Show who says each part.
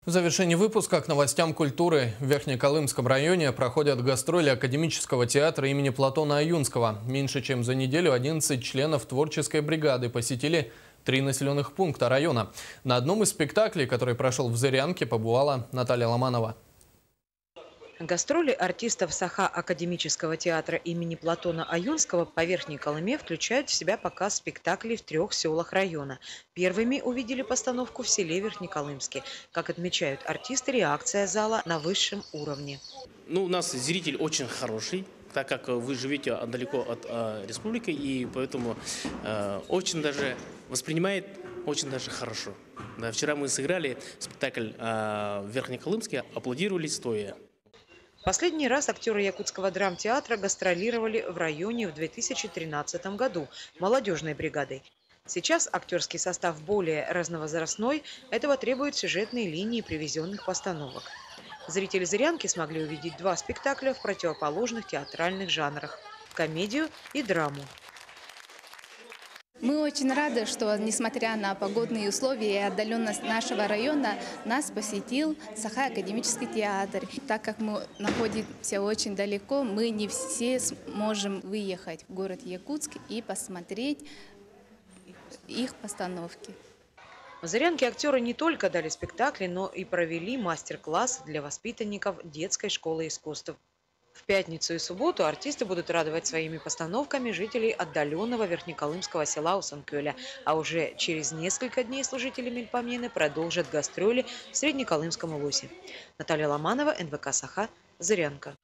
Speaker 1: В завершении выпуска к новостям культуры. В Верхнеколымском районе проходят гастроли Академического театра имени Платона Аюнского. Меньше чем за неделю 11 членов творческой бригады посетили 3 населенных пункта района. На одном из спектаклей, который прошел в Зырянке, побывала Наталья Ломанова.
Speaker 2: Гастроли артистов Саха Академического театра имени Платона Аюнского по Верхней Колыме включают в себя показ спектаклей в 3 селах района. Первыми увидели постановку в селе Верхнеколымске. Как отмечают артисты, реакция зала на высшем уровне.
Speaker 3: У нас зритель очень хороший, так как вы живете далеко от республики, и поэтому очень даже воспринимает очень даже хорошо. Да, вчера мы сыграли спектакль в Верхнеколымске, аплодировали стоя.
Speaker 2: Последний раз актеры Якутского драмтеатра гастролировали в районе в 2013 году молодежной бригадой. Сейчас актерский состав более разновозрастной, этого требуют сюжетные линии привезенных постановок. Зрители Зырянки смогли увидеть 2 спектакля в противоположных театральных жанрах – комедию и драму.
Speaker 4: Мы очень рады, что, несмотря на погодные условия и отдаленность нашего района, нас посетил Саха Академический театр. Так как мы находимся очень далеко, мы не все сможем выехать в город Якутск и посмотреть их постановки.
Speaker 2: В Зырянке актеры не только дали спектакли, но и провели мастер-класс для воспитанников детской школы искусств. В пятницу и субботу артисты будут радовать своими постановками жителей отдаленного верхнеколымского села Усанкёля, а уже через несколько дней служители Мельпомены продолжат гастроли в Среднеколымском Улусе. Наталья Ломанова, НВК «Саха», Зырянка.